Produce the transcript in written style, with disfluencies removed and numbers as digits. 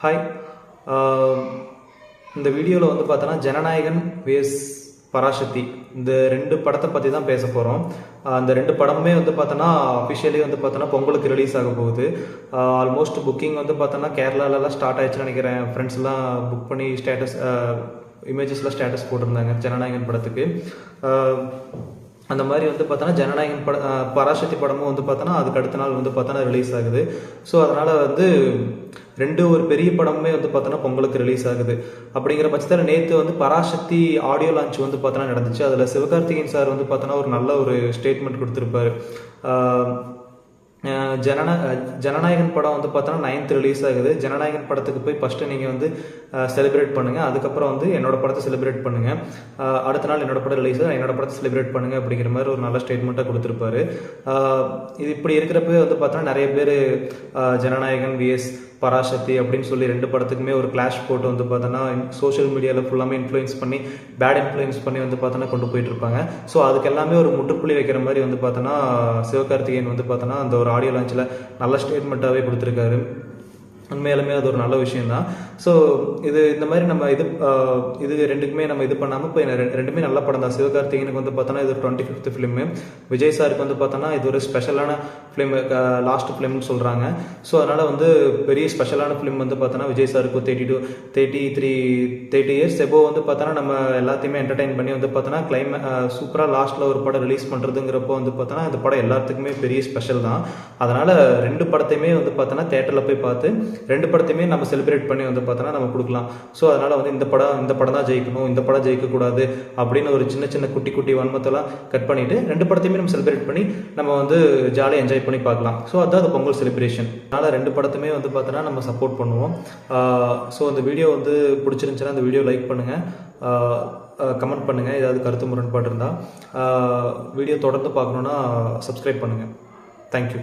Hi. இந்த வீடியோவில் வந்து பார்த்தோன்னா ஜனநாயகன் வேஸ் பராசக்தி இந்த ரெண்டு படத்தை பற்றி தான் பேச போகிறோம். அந்த ரெண்டு படமுமே வந்து பார்த்தோன்னா அஃபிஷியலி வந்து பார்த்தோன்னா பொங்கலுக்கு ரிலீஸ் ஆக போகுது. ஆல்மோஸ்ட் புக்கிங் வந்து பார்த்தோன்னா கேரளாலலாம் ஸ்டார்ட் ஆயிடுச்சுன்னு நினைக்கிறேன். ஃப்ரெண்ட்ஸ்லாம் புக் பண்ணி ஸ்டேட்டஸ் இமேஜஸ்லாம் ஸ்டேட்டஸ் போட்டிருந்தாங்க ஜனநாயகன் படத்துக்கு. அந்த மாதிரி வந்து பார்த்தோன்னா ஜனநாயகன் பராசக்தி படமும் வந்து பார்த்தோன்னா அதுக்கு அடுத்த நாள் வந்து பார்த்தோன்னா ரிலீஸ் ஆகுது. ஸோ அதனால் வந்து ஒரு பெரிய படமுமே வந்து பார்த்தோன்னா பொங்கலுக்கு ரிலீஸ் ஆகுது. அப்படிங்கிற பட்சத்தில் நேற்று வந்து பராசக்தி ஆடியோ லான்ச் வந்து பார்த்தோன்னா நடந்துச்சு. அதில் சிவகார்த்திகேயன் சார் வந்து பார்த்தோன்னா ஒரு நல்ல ஒரு ஸ்டேட்மெண்ட் கொடுத்துருப்பாரு. ஜனநாயகன் படம் வந்து பார்த்தோன்னா 9th ரிலீஸ் ஆகுது. ஜனநாயகன் படத்துக்கு போய் ஃபஸ்ட்டு நீங்கள் வந்து செலிப்ரேட் பண்ணுங்கள், அதுக்கப்புறம் வந்து என்னோட படத்தை செலிப்ரேட் பண்ணுங்கள், அடுத்த நாள் என்னோட படம் ரிலீஸ் என்னோட படத்தை செலிப்ரேட் பண்ணுங்கள் அப்படிங்கிற மாதிரி ஒரு நல்ல ஸ்டேட்மெண்ட்டாக கொடுத்துருப்பாரு. இது இப்படி இருக்கிறப்ப வந்து பார்த்தோன்னா நிறைய பேர் ஜனநாயகன் விஎஸ் பராசக்தி அப்படின்னு சொல்லி ரெண்டு படத்துக்குமே ஒரு கிளாஷ் போட்டு வந்து பார்த்தோன்னா சோஷியல் மீடியாவில் ஃபுல்லாமே இன்ஃப்ளூயன்ஸ் பண்ணி பேட் இன்ஃப்ளூயன்ஸ் பண்ணி வந்து பார்த்தோன்னா கொண்டு போயிட்டு இருப்பாங்க. ஸோ அதுக்கு எல்லாமே ஒரு முற்றுப்புள்ளி வைக்கிற மாதிரி வந்து பார்த்தோன்னா சிவகார்த்திகேயன் வந்து பார்த்தோன்னா அந்த ஒரு ஆடியோ லான்ச்சில் நல்ல ஸ்டேட்மெண்ட்டாகவே கொடுத்துருக்காரு. உண்மையாலுமே அது ஒரு நல்ல விஷயம்தான். ஸோ இந்த மாதிரி நம்ம இது ரெண்டுக்குமே நம்ம இது பண்ணாமல் இப்போ ரெண்டுமே நல்ல படம் தான். சிவகார்த்திகேயனுக்கு வந்து பார்த்தோன்னா இது 25th ஃபிலிமு. விஜய் சாருக்கு வந்து பார்த்தோன்னா இது ஒரு ஸ்பெஷலான ஃபிலிம், லாஸ்ட் ஃபிலிம்னு சொல்கிறாங்க. ஸோ அதனால் வந்து பெரிய ஸ்பெஷலான ஃபிலிம் வந்து பார்த்தோன்னா விஜய் சாருக்கு 30 இயர்ஸ் எபோ வந்து பார்த்தோன்னா நம்ம எல்லாத்தையுமே என்டர்டைன் பண்ணி வந்து பார்த்தோன்னா சூப்பராக லாஸ்ட்டில் ஒரு படம் ரிலீஸ் பண்ணுறதுங்கிறப்போ வந்து பார்த்தோன்னா இந்த படம் எல்லாத்துக்குமே பெரிய ஸ்பெஷல் தான். அதனால் ரெண்டு படத்தையுமே வந்து பார்த்தோன்னா தேட்டரில் போய் பார்த்து ரெண்டு படத்தையுமே நம்ம செலிப்ரேட் பண்ணி வந்து பார்த்தோன்னா நம்ம கொடுக்கலாம். ஸோ அதனால் வந்து இந்த படம் தான் ஜெயிக்கணும், இந்த படம் ஜெயிக்கக்கூடாது அப்படின்னு ஒரு சின்ன குட்டி வன்மத்தெல்லாம் கட் பண்ணிவிட்டு ரெண்டு படத்தையுமே நம்ம செலிப்ரேட் பண்ணி நம்ம வந்து ஜாலியாக என்ஜாய் பண்ணி பார்க்கலாம். ஸோ அதுதான் அது பொங்கல் செலிப்ரேஷன். அதனால் ரெண்டு படத்துமே வந்து பார்த்தோன்னா நம்ம சப்போர்ட் பண்ணுவோம். ஸோ இந்த வீடியோ வந்து பிடிச்சிருந்துச்சுன்னா அந்த வீடியோ லைக் பண்ணுங்கள், கமெண்ட் பண்ணுங்கள். ஏதாவது கருத்து முரண்பாடு இருந்தால் வீடியோ தொடர்ந்து பார்க்கணுன்னா சப்ஸ்கிரைப் பண்ணுங்கள். தேங்க்யூ.